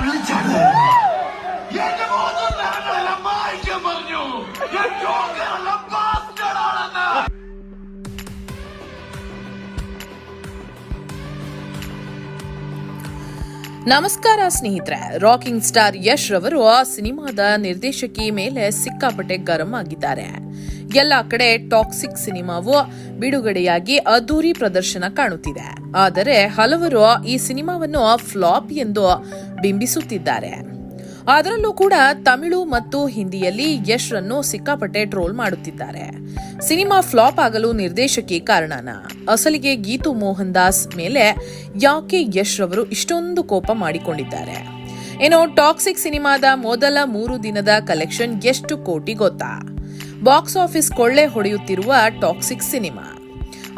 വിളിച്ചാണ് എന്റെ മോദം ഞങ്ങളെല്ലാം മായ്ക്കാൻ പറഞ്ഞു ನಮಸ್ಕಾರ ಸ್ನೇಹಿತರೆ. ರಾಕಿಂಗ್ ಸ್ಟಾರ್ ಯಶ್ ರವರು ಸಿನಿಮಾದ ನಿರ್ದೇಶಕಿ ಮೇಲೆ ಸಿಕ್ಕಾಪಟ್ಟೆ ಗರಂ ಆಗಿದ್ದಾರೆ. ಎಲ್ಲಾ ಕಡೆ ಟಾಕ್ಸಿಕ್ ಸಿನಿಮಾವು ಬಿಡುಗಡೆಯಾಗಿ ಅದ್ದೂರಿ ಪ್ರದರ್ಶನ ಕಾಣುತ್ತಿದೆ. ಆದರೆ ಹಲವರು ಈ ಸಿನಿಮಾವನ್ನು ಫ್ಲಾಪ್ ಎಂದು ಬಿಂಬಿಸುತ್ತಿದ್ದಾರೆ. ಅದರಲ್ಲೂ ಕೂಡ ತಮಿಳು ಮತ್ತು ಹಿಂದಿಯಲ್ಲಿ ಯಶ್ ರನ್ನು ಸಿಕ್ಕಾಪಟ್ಟೆ ಟ್ರೋಲ್ ಮಾಡುತ್ತಿದ್ದಾರೆ. ಸಿನಿಮಾ ಫ್ಲಾಪ್ ಆಗಲು ನಿರ್ದೇಶಕಿ ಕಾರಣನಾ? ಅಸಲಿಗೆ ಗೀತು ಮೋಹನ್ ದಾಸ್ ಮೇಲೆ ಯಾಕೆ ಯಶ್ ರವರು ಇಷ್ಟೊಂದು ಕೋಪ ಮಾಡಿಕೊಂಡಿದ್ದಾರೆ? ಏನೋ ಟಾಕ್ಸಿಕ್ ಸಿನಿಮಾದ ಮೊದಲ 3 ದಿನದ ಕಲೆಕ್ಷನ್ ಎಷ್ಟು ಕೋಟಿ ಗೊತ್ತಾ? ಬಾಕ್ಸ್ ಆಫೀಸ್ ಕೊಳ್ಳೆ ಹೊಡೆಯುತ್ತಿರುವ ಟಾಕ್ಸಿಕ್ ಸಿನಿಮಾ.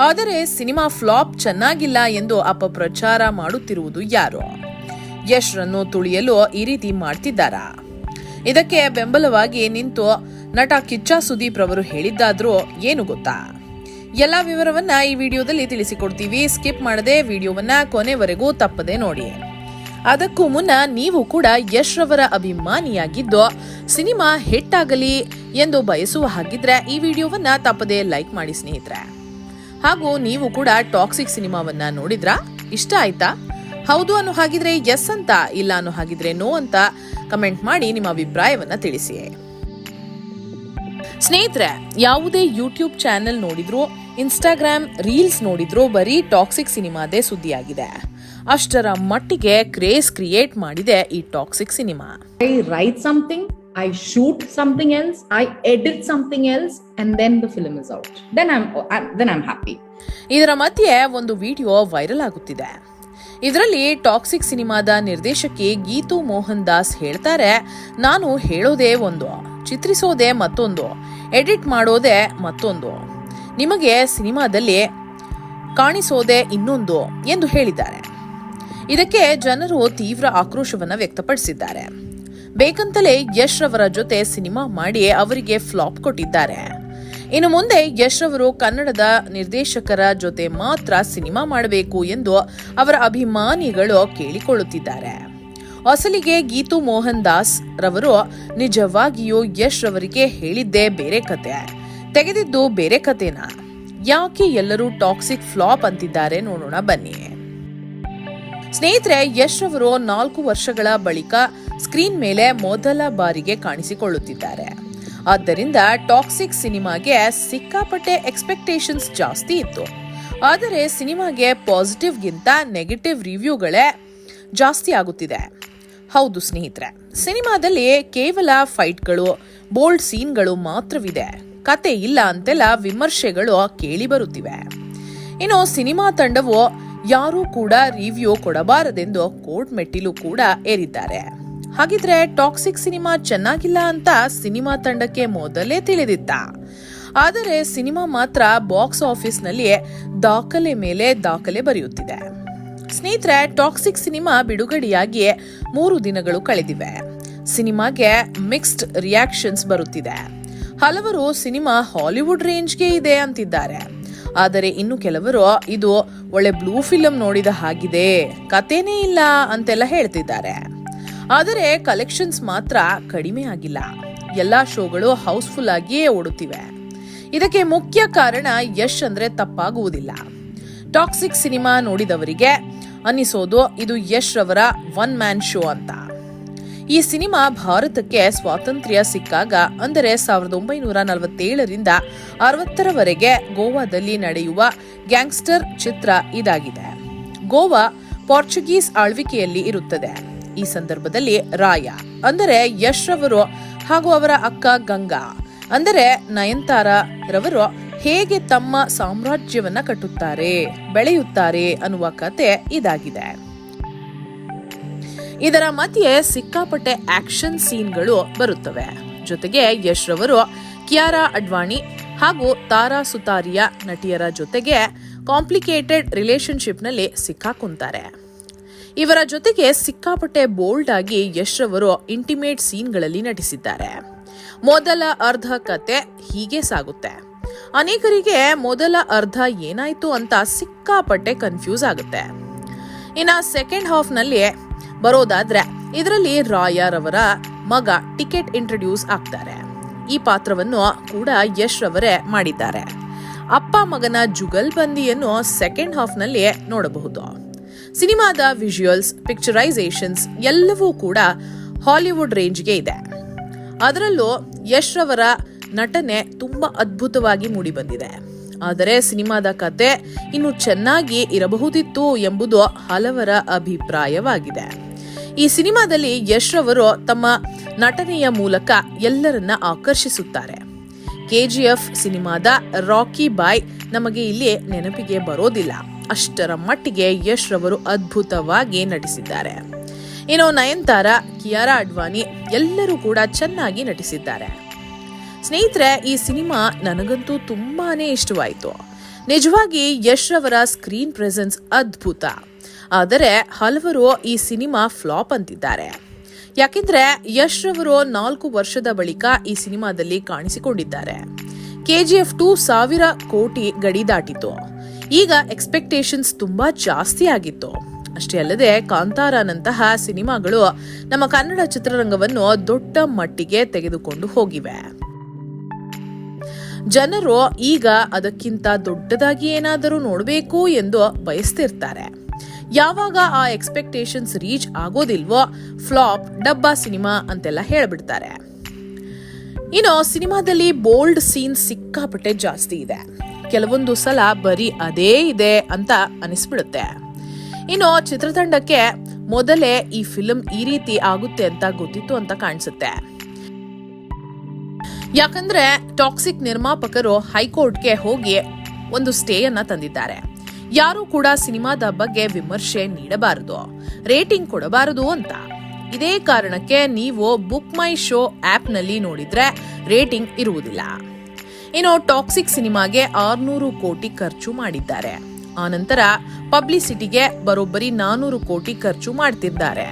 ಆದರೆ ಸಿನಿಮಾ ಫ್ಲಾಪ್ ಚೆನ್ನಾಗಿಲ್ಲ ಎಂದು ಅಪಪ್ರಚಾರ ಮಾಡುತ್ತಿರುವುದು ಯಾರು? ಯಶ್ ರನ್ನು ತುಳಿಯಲು ಈ ರೀತಿ ಮಾಡ್ತಿದ್ದಾರಾ? ಇದಕ್ಕೆ ಬೆಂಬಲವಾಗಿ ನಿಂತು ನಟ ಕಿಚ್ಚ ಸುದೀಪ್ ರವರು ಹೇಳಿದ್ದಾದ್ರೂ ಏನು ಗೊತ್ತಾ? ಎಲ್ಲಾ ವಿವರವನ್ನ ಈ ವಿಡಿಯೋದಲ್ಲಿ ತಿಳಿಸಿಕೊಡ್ತೀವಿ. ಸ್ಕಿಪ್ ಮಾಡದೆ ವಿಡಿಯೋವನ್ನ ಕೊನೆವರೆಗೂ ತಪ್ಪದೆ ನೋಡಿ. ಅದಕ್ಕೂ ಮುನ್ನ ನೀವು ಕೂಡ ಯಶ್ ರವರ ಅಭಿಮಾನಿಯಾಗಿದ್ದು ಸಿನಿಮಾ ಹಿಟ್ ಆಗಲಿ ಎಂದು ಬಯಸುವ ಹಾಗಿದ್ರೆ ಈ ವಿಡಿಯೋವನ್ನ ತಪ್ಪದೆ ಲೈಕ್ ಮಾಡಿ ಸ್ನೇಹಿತರೆ. ಹಾಗೂ ನೀವು ಕೂಡ ಟಾಕ್ಸಿಕ್ ಸಿನಿಮಾವನ್ನ ನೋಡಿದ್ರಾ? ಇಷ್ಟ ಆಯ್ತಾ? ಹೌದು ಅನ್ನೋ ಹಾಗಿದ್ರೆ ಎಸ್ ಅಂತ, ಇಲ್ಲ ಅನ್ನೋ ಹಾಗಿದ್ರೆ ನೋ ಅಂತ ಕಮೆಂಟ್ ಮಾಡಿ ನಿಮ್ಮ ಅಭಿಪ್ರಾಯವನ್ನ ತಿಳಿಸಿ. ಸ್ನೇಹಿತರೆ, ಯಾವುದೇ ಯೂಟ್ಯೂಬ್ ಚಾನೆಲ್ ನೋಡಿದ್ರು, ಇನ್ಸ್ಟಾಗ್ರಾಮ್ ರೀಲ್ಸ್ ನೋಡಿದ್ರು ಬರೀ ಟಾಕ್ಸಿಕ್ ಸಿನಿಮಾದೇ ಸುದ್ದಿಯಾಗಿದೆ. ಅಷ್ಟರ ಮಟ್ಟಿಗೆ ಕ್ರೇಜ್ ಕ್ರಿಯೇಟ್ ಮಾಡಿದೆ ಈ toxic cinema. I write something, I shoot something else, I edit something else, and then the film is out. Then I'm happy. ಇದರ ಮಧ್ಯೆ ಒಂದು ವಿಡಿಯೋ ವೈರಲ್ ಆಗುತ್ತಿದೆ. ಇದರಲ್ಲಿ ಟಾಕ್ಸಿಕ್ ಸಿನಿಮಾದ ನಿರ್ದೇಶಕಿ ಗೀತು ಮೋಹನ್ ದಾಸ್ ಹೇಳ್ತಾರೆ, ನಾನು ಹೇಳೋದೇ ಒಂದು, ಚಿತ್ರಿಸೋದೇ ಮತ್ತೊಂದು, ಎಡಿಟ್ ಮಾಡೋದೇ ಮತ್ತೊಂದು, ನಿಮಗೆ ಸಿನಿಮಾದಲ್ಲಿ ಕಾಣಿಸೋದೇ ಇನ್ನೊಂದು ಎಂದು ಹೇಳಿದ್ದಾರೆ. ಇದಕ್ಕೆ ಜನರು ತೀವ್ರ ಆಕ್ರೋಶವನ್ನ ವ್ಯಕ್ತಪಡಿಸಿದ್ದಾರೆ. ಬೇಕಂತಲೇ ಯಶ್ ರವರ ಜೊತೆ ಸಿನಿಮಾ ಮಾಡಿ ಅವರಿಗೆ ಫ್ಲಾಪ್ ಕೊಟ್ಟಿದ್ದಾರೆ. ಇನ್ನು ಮುಂದೆ ಯಶ್ ರವರು ಕನ್ನಡದ ನಿರ್ದೇಶಕರ ಜೊತೆ ಮಾತ್ರ ಸಿನಿಮಾ ಮಾಡಬೇಕು ಎಂದು ಅವರ ಅಭಿಮಾನಿಗಳು ಕೇಳಿಕೊಳ್ಳುತ್ತಿದ್ದಾರೆ. ಅಸಲಿಗೆ ಗೀತು ಮೋಹನ್ ದಾಸ್ ರವರು ನಿಜವಾಗಿಯೂ ಯಶ್ ರವರಿಗೆ ಹೇಳಿದ್ದೇ ಬೇರೆ ಕತೆ, ತೆಗೆದಿದ್ದು ಬೇರೆ ಕತೆನಾ? ಯಾಕೆ ಎಲ್ಲರೂ ಟಾಕ್ಸಿಕ್ ಫ್ಲಾಪ್ ಅಂತಿದ್ದಾರೆ ನೋಡೋಣ ಬನ್ನಿ. ಸ್ನೇಹಿತರೆ, ಯಶ್ ರವರು 4 ವರ್ಷಗಳ ಬಳಿಕ ಸ್ಕ್ರೀನ್ ಮೇಲೆ ಮೊದಲ ಬಾರಿಗೆ ಕಾಣಿಸಿಕೊಳ್ಳುತ್ತಿದ್ದಾರೆ. ಆದ್ದರಿಂದ ಟಾಕ್ಸಿಕ್ ಸಿನಿಮಾಗೆ ಸಿಕ್ಕಾಪಟ್ಟೆ ಎಕ್ಸ್ಪೆಕ್ಟೇಷನ್ಸ್ ಜಾಸ್ತಿ ಇತ್ತು. ಆದರೆ ಸಿನಿಮಾಗೆ ಪಾಸಿಟಿವ್ ಗಿಂತ ನೆಗೆಟಿವ್ ರಿವ್ಯೂಗಳೇ ಜಾಸ್ತಿ ಆಗುತ್ತಿದೆ. ಹೌದು ಸ್ನೇಹಿತರೆ, ಸಿನಿಮಾದಲ್ಲಿ ಕೇವಲ ಫೈಟ್ಗಳು, ಬೋಲ್ಡ್ ಸೀನ್ಗಳು ಮಾತ್ರವಿದೆ, ಕತೆ ಇಲ್ಲ ಅಂತೆಲ್ಲ ವಿಮರ್ಶೆಗಳು ಕೇಳಿ ಬರುತ್ತಿವೆ. ಇನ್ನು ಸಿನಿಮಾ ತಂಡವು ಯಾರೂ ಕೂಡ ರಿವ್ಯೂ ಕೊಡಬಾರದೆಂದು ಕೋರ್ಟ್ ಮೆಟ್ಟಿಲು ಕೂಡ ಏರಿದ್ದಾರೆ. ಹಾಗಿದ್ರೆ ಟಾಕ್ಸಿಕ್ ಸಿನಿಮಾ ಚೆನ್ನಾಗಿಲ್ಲ ಅಂತ ಸಿನಿಮಾ ತಂಡಕ್ಕೆ ಮೊದಲೇ ತಿಳಿದಿತ್ತ. ಆದರೆ ಸಿನಿಮಾ ಮಾತ್ರ ಬಾಕ್ಸ್ ಆಫೀಸ್ ನಲ್ಲಿ ದಾಖಲೆ ಮೇಲೆ ದಾಖಲೆ ಬರೆಯುತ್ತಿದೆ. ಸ್ನೇಹಿತರೆ, ಟಾಕ್ಸಿಕ್ ಸಿನಿಮಾ ಬಿಡುಗಡೆಯಾಗಿ 3 ದಿನಗಳು ಕಳೆದಿವೆ. ಸಿನಿಮಾಗೆ ಮಿಕ್ಸ್ಡ್ ರಿಯಾಕ್ಷನ್ಸ್ ಬರುತ್ತಿದೆ. ಹಲವರು ಸಿನಿಮಾ ಹಾಲಿವುಡ್ ರೇಂಜ್ಗೆ ಇದೆ ಅಂತಿದ್ದಾರೆ. ಆದರೆ ಇನ್ನು ಕೆಲವರು ಇದು ಒಳ್ಳೆ ಬ್ಲೂ ಫಿಲಂ ನೋಡಿದ ಹಾಗಿದೆ, ಕಥೆನೇ ಇಲ್ಲ ಅಂತೆಲ್ಲ ಹೇಳ್ತಿದ್ದಾರೆ. ಆದರೆ ಕಲೆಕ್ಷನ್ಸ್ ಮಾತ್ರ ಕಡಿಮೆ ಆಗಿಲ್ಲ. ಎಲ್ಲಾ ಶೋಗಳು ಹೌಸ್ಫುಲ್ ಆಗಿಯೇ ಓಡುತ್ತಿವೆ. ಇದಕ್ಕೆ ಮುಖ್ಯ ಕಾರಣ ಯಶ್ ಅಂದ್ರೆ ತಪ್ಪಾಗುವುದಿಲ್ಲ. ಟಾಕ್ಸಿಕ್ ಸಿನಿಮಾ ನೋಡಿದವರಿಗೆ ಅನ್ನಿಸೋದು ಇದು ಯಶ್ ರವರ 1 ಮ್ಯಾನ್ ಶೋ ಅಂತ. ಈ ಸಿನಿಮಾ ಭಾರತಕ್ಕೆ ಸ್ವಾತಂತ್ರ್ಯ ಸಿಕ್ಕಾಗ, ಅಂದರೆ 1947ರಿಂದ 60ರವರೆಗೆ ಗೋವಾದಲ್ಲಿ ನಡೆಯುವ ಗ್ಯಾಂಗ್ಸ್ಟರ್ ಚಿತ್ರ ಇದಾಗಿದೆ. ಗೋವಾ ಪೋರ್ಚುಗೀಸ್ ಆಳ್ವಿಕೆಯಲ್ಲಿ ಇರುತ್ತದೆ. ಈ ಸಂದರ್ಭದಲ್ಲಿ ರಾಯ ಅಂದರೆ ಯಶ್ ರವರು ಹಾಗೂ ಅವರ ಅಕ್ಕ ಗಂಗಾ ಅಂದರೆ ನಯನತಾರ ರವರು ಹೇಗೆ ತಮ್ಮ ಸಾಮ್ರಾಜ್ಯವನ್ನ ಕಟ್ಟುತ್ತಾರೆ, ಬೆಳೆಯುತ್ತಾರೆ ಅನ್ನುವ ಕತೆ ಇದಾಗಿದೆ. ಇದರ ಮಧ್ಯೆ ಸಿಕ್ಕಾಪಟ್ಟೆ ಆಕ್ಷನ್ ಸೀನ್ಗಳು ಬರುತ್ತವೆ. ಜೊತೆಗೆ ಯಶ್ ರವರು ಕಿಯಾರಾ ಅಡ್ವಾಣಿ ಹಾಗೂ ತಾರಾ ಸುತಾರಿಯಾ ನಟಿಯರ ಜೊತೆಗೆ ಕಾಂಪ್ಲಿಕೇಟೆಡ್ ರಿಲೇಶನ್ಶಿಪ್ ನಲ್ಲಿ ಸಿಕ್ಕಾಕೊಂತಾರೆ. ಇವರ ಜೊತೆಗೆ ಸಿಕ್ಕಾಪಟ್ಟೆ ಬೋಲ್ಡ್ ಆಗಿ ಯಶ್ ರವರು ಇಂಟಿಮೇಟ್ ಸೀನ್ಗಳಲ್ಲಿ ನಟಿಸಿದ್ದಾರೆ. ಮೊದಲ ಅರ್ಧ ಕತೆ ಹೀಗೆ ಸಾಗುತ್ತೆ. ಅನೇಕರಿಗೆ ಮೊದಲ ಅರ್ಧ ಏನಾಯ್ತು ಅಂತ ಸಿಕ್ಕಾಪಟ್ಟೆ ಕನ್ಫ್ಯೂಸ್ ಆಗುತ್ತೆ. ಇನ್ನ ಸೆಕೆಂಡ್ ಹಾಫ್ ನಲ್ಲಿ ಬರೋದಾದ್ರೆ ಇದರಲ್ಲಿ ರಾಯರವರ ಮಗ ಟಿಕೆಟ್ ಇಂಟ್ರೊಡ್ಯೂಸ್ ಆಗ್ತಾರೆ. ಈ ಪಾತ್ರವನ್ನು ಕೂಡ ಯಶ್ ರವರೇ ಮಾಡಿದ್ದಾರೆ. ಅಪ್ಪ ಮಗನ ಜುಗಲ್ಬಂದಿಯನ್ನು ಸೆಕೆಂಡ್ ಹಾಫ್ ನಲ್ಲಿ ನೋಡಬಹುದು. ಸಿನಿಮಾದ ವಿಜುವಲ್ಸ್, ಪಿಕ್ಚರೈಸೇಷನ್ಸ್ ಎಲ್ಲವೂ ಕೂಡ ಹಾಲಿವುಡ್ ರೇಂಜ್ಗೆ ಇದೆ. ಅದರಲ್ಲೂ ಯಶ್ ರವರ ನಟನೆ ತುಂಬಾ ಅದ್ಭುತವಾಗಿ ಮೂಡಿಬಂದಿದೆ. ಆದರೆ ಸಿನಿಮಾದ ಕತೆ ಇನ್ನು ಚೆನ್ನಾಗಿ ಇರಬಹುದಿತ್ತು ಎಂಬುದು ಹಲವರ ಅಭಿಪ್ರಾಯವಾಗಿದೆ. ಈ ಸಿನಿಮಾದಲ್ಲಿ ಯಶ್ ರವರು ತಮ್ಮ ನಟನೆಯ ಮೂಲಕ ಎಲ್ಲರನ್ನ ಆಕರ್ಷಿಸುತ್ತಾರೆ. KGF ಸಿನಿಮಾದ ರಾಕಿ ಬಾಯ್ ನಮಗೆ ಇಲ್ಲಿ ನೆನಪಿಗೆ ಬರೋದಿಲ್ಲ. ಅಷ್ಟರ ಮಟ್ಟಿಗೆ ಯಶ್ ರವರು ಅದ್ಭುತವಾಗಿ ನಟಿಸಿದ್ದಾರೆ. ಇನ್ನು ನಯನತಾರಾ, ಕಿಯಾರಾ ಅಡ್ವಾಣಿ ಎಲ್ಲರೂ ಕೂಡ ಚೆನ್ನಾಗಿ ನಟಿಸಿದ್ದಾರೆ. ಸ್ನೇಹಿತರೆ, ಈ ಸಿನಿಮಾ ನನಗಂತೂ ತುಂಬಾನೇ ಇಷ್ಟವಾಯಿತು. ನಿಜವಾಗಿ ಯಶ್ ರವರ ಸ್ಕ್ರೀನ್ ಪ್ರೆಸೆನ್ಸ್ ಅದ್ಭುತ. ಆದರೆ ಹಲವರು ಈ ಸಿನಿಮಾ ಫ್ಲಾಪ್ ಅಂತಿದ್ದಾರೆ. ಯಾಕೆಂದ್ರೆ ಯಶ್ ರವರು 4 ವರ್ಷದ ಬಳಿಕ ಈ ಸಿನಿಮಾದಲ್ಲಿ ಕಾಣಿಸಿಕೊಂಡಿದ್ದಾರೆ. KGF 2 1,000 ಕೋಟಿ ಗಡಿ ದಾಟಿತು. ಈಗ ಎಕ್ಸ್ಪೆಕ್ಟೇಷನ್ಸ್ ತುಂಬಾ ಜಾಸ್ತಿ ಆಗಿತ್ತು. ಅಷ್ಟೇ ಅಲ್ಲದೆ ಕಾಂತಾರನಂತಹ ಸಿನಿಮಾಗಳು ನಮ್ಮ ಕನ್ನಡ ಚಿತ್ರರಂಗವನ್ನು ದೊಡ್ಡ ಮಟ್ಟಿಗೆ ತೆಗೆದುಕೊಂಡು ಹೋಗಿವೆ. ಜನರು ಈಗ ಅದಕ್ಕಿಂತ ದೊಡ್ಡದಾಗಿ ಏನಾದರೂ ನೋಡಬೇಕು ಎಂದು ಬಯಸ್ತಿರ್ತಾರೆ. ಯಾವಾಗ ಆ ಎಕ್ಸ್ಪೆಕ್ಟೇಷನ್ಸ್ ರೀಚ್ ಆಗೋದಿಲ್ವೋ ಫ್ಲಾಪ್, ಡಬ್ಬಾ ಸಿನಿಮಾ ಅಂತೆಲ್ಲ ಹೇಳ್ಬಿಡ್ತಾರೆ. ಇನ್ನು ಸಿನಿಮಾದಲ್ಲಿ ಬೋಲ್ಡ್ ಸೀನ್ ಸಿಕ್ಕಾಪಟ್ಟೆ ಜಾಸ್ತಿ ಇದೆ. ಕೆಲವೊಂದು ಸಲ ಬರೀ ಅದೇ ಇದೆ ಅಂತ ಅನಿಸ್ಬಿಡುತ್ತೆ. ಇನ್ನು ಚಿತ್ರತಂಡಕ್ಕೆ ಮೊದಲೇ ಈ ಫಿಲ್ಮ್ ಈ ರೀತಿ ಆಗುತ್ತೆ ಅಂತ ಗೊತ್ತಿತ್ತು ಅಂತ ಕಾಣಿಸುತ್ತೆ. ಯಾಕಂದ್ರೆ ಟಾಕ್ಸಿಕ್ ನಿರ್ಮಾಪಕರು ಹೈಕೋರ್ಟ್ಗೆ ಹೋಗಿ ಒಂದು ಸ್ಟೇಯನ್ನ ತಂದಿದ್ದಾರೆ. ಯಾರು ಕೂಡ ಸಿನಿಮಾದ ಬಗ್ಗೆ ವಿಮರ್ಶೆ ನೀಡಬಾರದು, ರೇಟಿಂಗ್ ಕೊಡಬಾರದು ಅಂತ. ಇದೇ ಕಾರಣಕ್ಕೆ ನೀವು ಬುಕ್ ಮೈ ಶೋ ಆಪ್ ನಲ್ಲಿ ನೋಡಿದ್ರೆ ರೇಟಿಂಗ್ ಇರುವುದಿಲ್ಲ. ಇನ್ನು ಟಾಕ್ಸಿಕ್ ಸಿನಿಮಾಗೆ 600 ಕೋಟಿ ಖರ್ಚು ಮಾಡಿದ್ದಾರೆ. ಆನಂತರ ಪಬ್ಲಿಸಿಟಿಗೆ ಬರೋಬ್ಬರಿ 400 ಕೋಟಿ ಖರ್ಚು ಮಾಡ್ತಿದ್ದಾರೆ.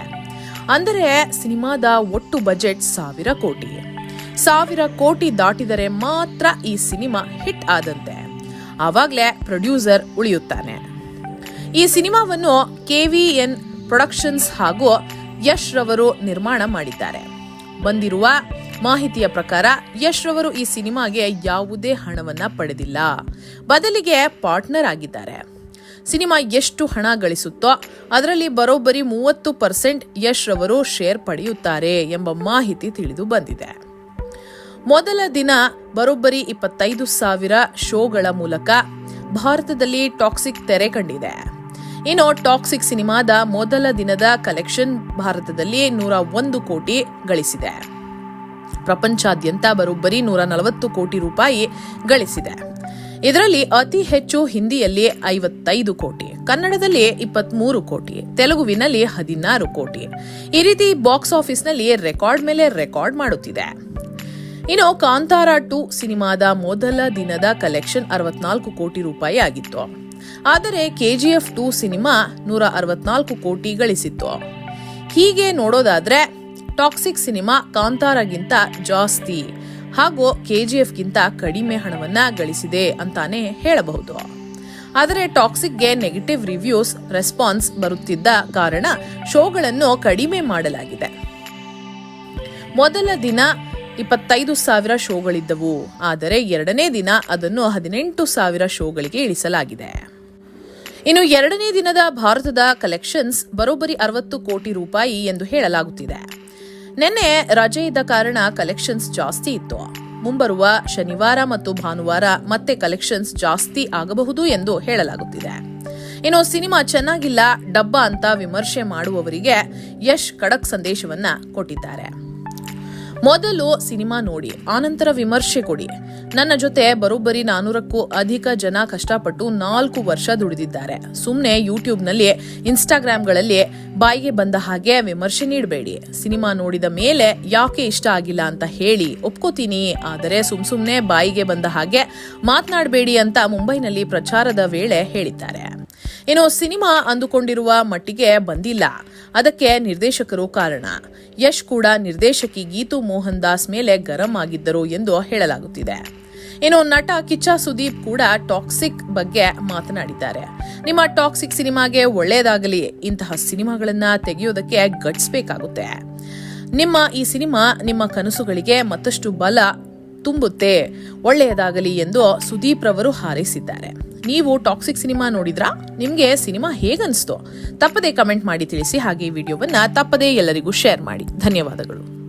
ಅಂದರೆ ಸಿನಿಮಾದ ಒಟ್ಟು ಬಜೆಟ್ 1,000 ಕೋಟಿ. 1,000 ಕೋಟಿ ದಾಟಿದರೆ ಮಾತ್ರ ಈ ಸಿನಿಮಾ ಹಿಟ್ ಆದಂತೆ. ಆವಾಗ್ಲೇ ಪ್ರೊಡ್ಯೂಸರ್ ಉಳಿಯುತ್ತಾನೆ. ಈ ಸಿನಿಮಾವನ್ನು KVN ಪ್ರೊಡಕ್ಷನ್ಸ್ ಹಾಗೂ ಯಶ್ ರವರು ನಿರ್ಮಾಣ ಮಾಡಿದ್ದಾರೆ. ಬಂದಿರುವ ಮಾಹಿತಿಯ ಪ್ರಕಾರ ಯಶ್ ರವರು ಈ ಸಿನಿಮಾಗೆ ಯಾವುದೇ ಹಣವನ್ನ ಪಡೆದಿಲ್ಲ, ಬದಲಿಗೆ ಪಾರ್ಟ್ನರ್ ಆಗಿದ್ದಾರೆ. ಸಿನಿಮಾ ಎಷ್ಟು ಹಣ ಗಳಿಸುತ್ತೋ ಅದರಲ್ಲಿ ಬರೋಬ್ಬರಿ 30% ಯಶ್ ರವರು ಶೇರ್ ಪಡೆಯುತ್ತಾರೆ ಎಂಬ ಮಾಹಿತಿ ತಿಳಿದು ಬಂದಿದೆ. ಮೊದಲ ದಿನ ಬರೋಬ್ಬರಿ 25,000 ಶೋಗಳ ಮೂಲಕ ಭಾರತದಲ್ಲಿ ಟಾಕ್ಸಿಕ್ ತೆರೆ ಕಂಡಿದೆ. ಇನ್ನು ಟಾಕ್ಸಿಕ್ ಸಿನಿಮಾದ ಮೊದಲ ದಿನದ ಕಲೆಕ್ಷನ್ ಭಾರತದಲ್ಲಿ 101 ಕೋಟಿ ಗಳಿಸಿದೆ. ಪ್ರಪಂಚಾದ್ಯಂತ ಬರೋಬ್ಬರಿ 140 ಕೋಟಿ ರೂಪಾಯಿ ಗಳಿಸಿದೆ. ಇದರಲ್ಲಿ ಅತಿ ಹೆಚ್ಚು ಹಿಂದಿಯಲ್ಲಿ 55 ಕೋಟಿ, ಕನ್ನಡದಲ್ಲಿ 23 ಕೋಟಿ, ತೆಲುಗುವಿನಲ್ಲಿ 16 ಕೋಟಿ. ಈ ರೀತಿ ಬಾಕ್ಸ್ ಆಫೀಸ್ನಲ್ಲಿ ರೆಕಾರ್ಡ್ ಮೇಲೆ ರೆಕಾರ್ಡ್ ಮಾಡುತ್ತಿದೆ. ಇನ್ನು ಕಾಂತಾರ 2 ಸಿನಿಮಾದ ಮೊದಲ ದಿನದ ಕಲೆಕ್ಷನ್ 64 ಕೋಟಿ ರೂಪಾಯಿ ಆಗಿತ್ತು. ಆದರೆ KGF 2 ಸಿನಿಮಾ 164 ಕೋಟಿ ಗಳಿಸಿತ್ತು. ಹೀಗೆ ನೋಡೋದಾದ್ರೆ ಟಾಕ್ಸಿಕ್ ಸಿನಿಮಾ ಕಾಂತಾರಗಿಂತ ಜಾಸ್ತಿ ಹಾಗೂ KGF ಗಿಂತ ಕಡಿಮೆ ಹಣವನ್ನ ಗಳಿಸಿದೆ ಅಂತಾನೆ ಹೇಳಬಹುದು. ಆದರೆ ಟಾಕ್ಸಿಕ್ಗೆ ನೆಗೆಟಿವ್ ರಿವ್ಯೂಸ್, ರೆಸ್ಪಾನ್ಸ್ ಬರುತ್ತಿದ್ದ ಕಾರಣ ಶೋಗಳನ್ನು ಕಡಿಮೆ ಮಾಡಲಾಗಿದೆ. ಮೊದಲ ದಿನ 25,000 ಶೋಗಳಿದ್ದವು. ಆದರೆ ಎರಡನೇ ದಿನ ಅದನ್ನು 18,000 ಶೋಗಳಿಗೆ ಇಳಿಸಲಾಗಿದೆ. ಇನ್ನು ಎರಡನೇ ದಿನದ ಭಾರತದ ಕಲೆಕ್ಷನ್ಸ್ ಬರೋಬ್ಬರಿ 60 ಕೋಟಿ ರೂಪಾಯಿ ಎಂದು ಹೇಳಲಾಗುತ್ತಿದೆ. ನಿನ್ನೆ ರಜೆ ಇದ್ದ ಕಾರಣ ಕಲೆಕ್ಷನ್ಸ್ ಜಾಸ್ತಿ ಇತ್ತು. ಮುಂಬರುವ ಶನಿವಾರ ಮತ್ತು ಭಾನುವಾರ ಮತ್ತೆ ಕಲೆಕ್ಷನ್ಸ್ ಜಾಸ್ತಿ ಆಗಬಹುದು ಎಂದು ಹೇಳಲಾಗುತ್ತಿದೆ. ಇನ್ನು ಸಿನಿಮಾ ಚೆನ್ನಾಗಿಲ್ಲ, ಡಬ್ಬ ಅಂತ ವಿಮರ್ಶೆ ಮಾಡುವವರಿಗೆ ಯಶ್ ಖಡಕ್ ಸಂದೇಶವನ್ನ ಕೊಟ್ಟಿದ್ದಾರೆ. ಮೊದಲು ಸಿನಿಮಾ ನೋಡಿ, ಆನಂತರ ವಿಮರ್ಶೆ ಕೊಡಿ. ನನ್ನ ಜೊತೆ ಬರೋಬ್ಬರಿ 400ಕ್ಕೂ ಅಧಿಕ ಜನ ಕಷ್ಟಪಟ್ಟು 4 ವರ್ಷ ದುಡಿದಿದ್ದಾರೆ. ಸುಮ್ನೆ ಯೂಟ್ಯೂಬ್ನಲ್ಲಿ, ಇನ್ಸ್ಟಾಗ್ರಾಮ್ಗಳಲ್ಲಿ ಬಾಯಿಗೆ ಬಂದ ಹಾಗೆ ವಿಮರ್ಶೆ ನೀಡಬೇಡಿ. ಸಿನಿಮಾ ನೋಡಿದ ಮೇಲೆ ಯಾಕೆ ಇಷ್ಟ ಆಗಿಲ್ಲ ಅಂತ ಹೇಳಿ, ಒಪ್ಕೋತೀನಿ. ಆದರೆ ಸುಮ್ನೆ ಬಾಯಿಗೆ ಬಂದ ಹಾಗೆ ಮಾತನಾಡಬೇಡಿ ಅಂತ ಮುಂಬೈನಲ್ಲಿ ಪ್ರಚಾರದ ವೇಳೆ ಹೇಳಿದ್ದಾರೆ. ಇನ್ನು ಸಿನಿಮಾ ಅಂದುಕೊಂಡಿರುವ ಮಟ್ಟಿಗೆ ಬಂದಿಲ್ಲ, ಅದಕ್ಕೆ ನಿರ್ದೇಶಕರು ಕಾರಣ. ಯಶ್ ಕೂಡ ನಿರ್ದೇಶಕಿ ಗೀತು ಮೋಹನ್ ದಾಸ್ ಮೇಲೆ ಗರಂ ಆಗಿದ್ದರು ಎಂದು ಹೇಳಲಾಗುತ್ತಿದೆ. ಇನ್ನು ನಟ ಕಿಚ್ಚ ಸುದೀಪ್ ಕೂಡ ಟಾಕ್ಸಿಕ್ ಬಗ್ಗೆ ಮಾತನಾಡಿದ್ದಾರೆ. ನಿಮ್ಮ ಟಾಕ್ಸಿಕ್ ಸಿನಿಮಾಗೆ ಒಳ್ಳೆಯದಾಗಲಿ. ಇಂತಹ ಸಿನಿಮಾಗಳನ್ನ ತೆಗೆಯೋದಕ್ಕೆ ಗಟ್ಸ್ ಬೇಕಾಗುತ್ತೆ. ನಿಮ್ಮ ಈ ಸಿನಿಮಾ ನಿಮ್ಮ ಕನಸುಗಳಿಗೆ ಮತ್ತಷ್ಟು ಬಲ ತುಂಬುತ್ತೆ, ಒಳ್ಳೆಯದಾಗಲಿ ಎಂದು ಸುದೀಪ್ ರವರು ಹಾರೈಸಿದ್ದಾರೆ. ನೀವು ಟಾಕ್ಸಿಕ್ ಸಿನಿಮಾ ನೋಡಿದ್ರಾ? ನಿಮ್ಗೆ ಸಿನಿಮಾ ಹೇಗನ್ನಿಸ್ತು? ತಪ್ಪದೇ ಕಮೆಂಟ್ ಮಾಡಿ ತಿಳಿಸಿ. ಹಾಗೆ ಈ ವಿಡಿಯೋವನ್ನ ತಪ್ಪದೇ ಎಲ್ಲರಿಗೂ ಶೇರ್ ಮಾಡಿ. ಧನ್ಯವಾದಗಳು.